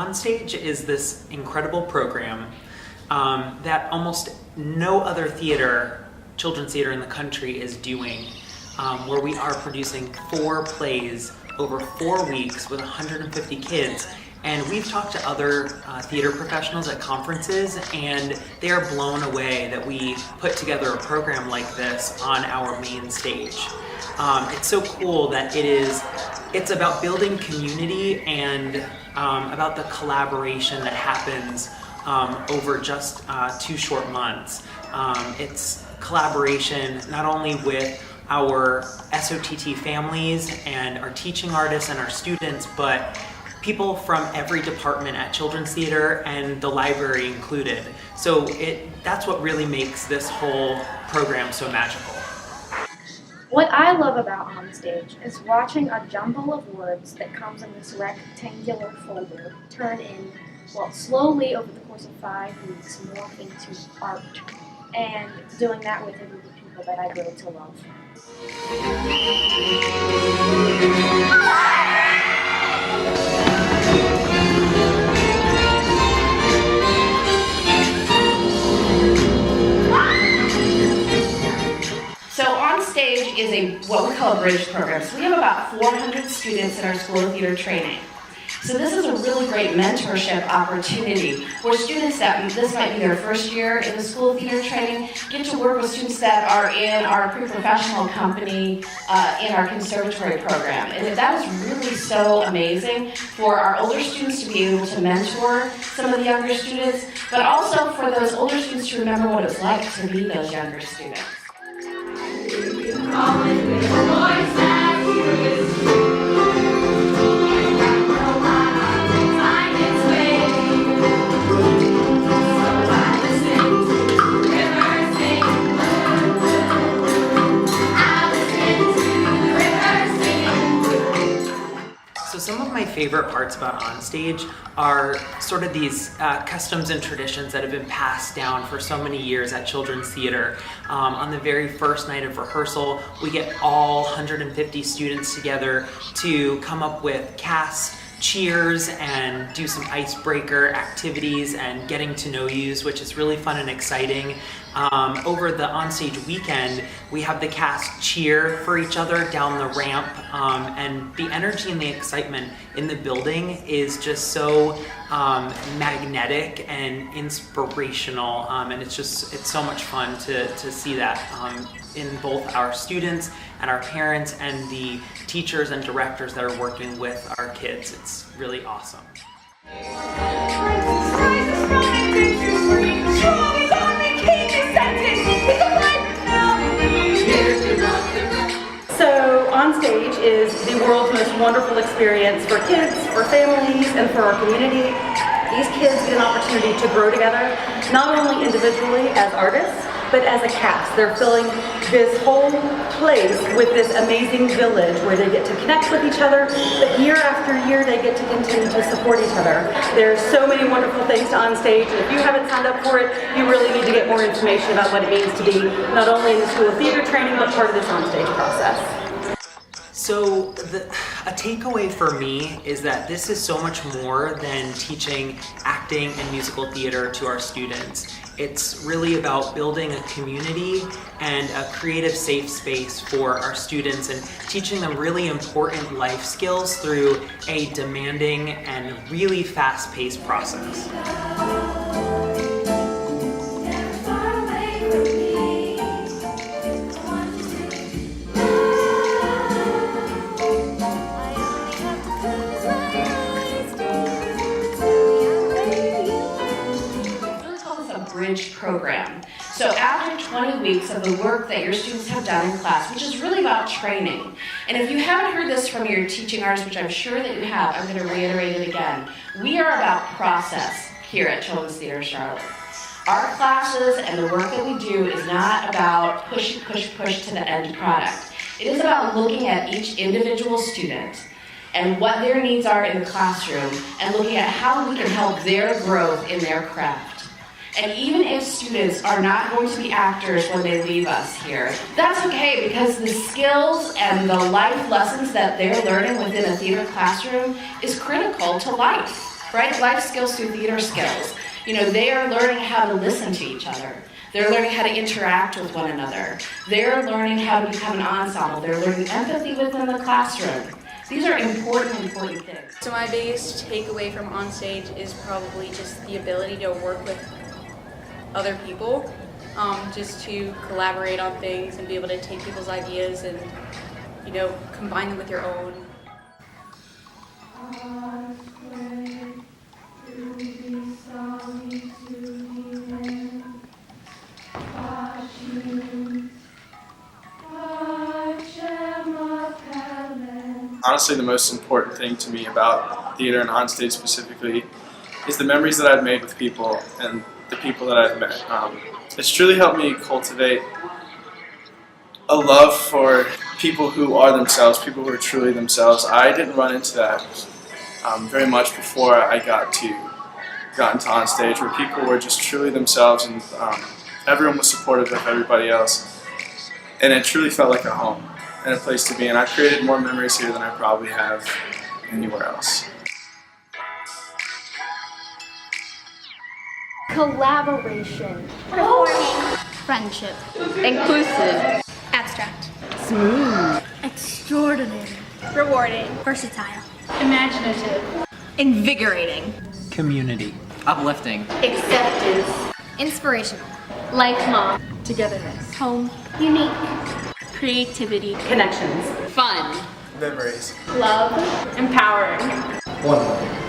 OnStage is this incredible program that almost no other children's theater in the country is doing, where we are producing 4 plays over 4 weeks with 150 kids. And we've talked to other theater professionals at conferences, and they are blown away that we put together a program like this on our main stage. It's so cool that it's about building community and about the collaboration that happens over just 2 short months. It's collaboration not only with our SOTT families and our teaching artists and our students, but people from every department at Children's Theater and the library included. So that's what really makes this whole program so magical. What I love about OnStage is watching a jumble of words that comes in this rectangular folder turn in, well, slowly over the course of 5 weeks, morph into art, and doing that with a group of people that I grow to love. So OnStage is what we call a bridge program. So we have about 400 students in our School of Theater training. So this is a really great mentorship opportunity where students this might be their first year in the School of Theater training, get to work with students that are in our pre-professional company in our conservatory program. And that is really so amazing for our older students to be able to mentor some of the younger students, but also for those older students to remember what it's like to be those younger students. So some of my favorite parts about OnStage are sort of these customs and traditions that have been passed down for so many years at Children's Theater. On the very first night of rehearsal, we get all 150 students together to come up with cast cheers and do some icebreaker activities and getting to know yous, which is really fun and exciting. Over the OnStage weekend, we have the cast cheer for each other down the ramp, and the energy and the excitement in the building is just so magnetic and inspirational, and it's so much fun to see that in both our students and our parents and the teachers and directors that are working with our kids. It's really awesome. So OnStage is the world's most wonderful experience for kids, for families, and for our community. These kids get an opportunity to grow together, not only individually as artists, but as a cast. They're filling this whole place with this amazing village where they get to connect with each other, but year after year they get to continue to support each other. There's so many wonderful things to OnStage, and if you haven't signed up for it, you really need to get more information about what it means to be not only in the School of Theater training, but part of this OnStage process. So a takeaway for me is that this is so much more than teaching acting and musical theater to our students. It's really about building a community and a creative safe space for our students and teaching them really important life skills through a demanding and really fast-paced process. Bridge program. So after 20 weeks of the work that your students have done in class, which is really about training, and if you haven't heard this from your teaching artists, which I'm sure that you have, I'm going to reiterate it again. We are about process here at Children's Theater Charlotte. Our classes and the work that we do is not about push to the end product. It is about looking at each individual student and what their needs are in the classroom and looking at how we can help their growth in their craft. And even if students are not going to be actors when they leave us here, that's okay, because the skills and the life lessons that they're learning within a theater classroom is critical to life. right? Life skills through theater skills. You know, they are learning how to listen to each other. They're learning how to interact with one another. They're learning how to become an ensemble. They're learning empathy within the classroom. These are important things. So my biggest takeaway from OnStage is probably just the ability to work with other people, just to collaborate on things and be able to take people's ideas and, you know, combine them with your own. Honestly, the most important thing to me about theater and OnStage specifically is the memories that I've made with people and the people that I've met. It's truly helped me cultivate a love for people who are themselves, people who are truly themselves. I didn't run into that very much before I got into OnStage, where people were just truly themselves and everyone was supportive of everybody else. And it truly felt like a home and a place to be, and I've created more memories here than I probably have anywhere else. Collaboration. Performing. Friendship. Inclusive. Abstract. Smooth. Extraordinary. Rewarding. Versatile. Imaginative. Invigorating. Community. Uplifting. Acceptance. Inspirational. Lifelong. Togetherness. Home. Unique. Creativity. Connections. Fun. Memories. Love. Empowering. Wonderful.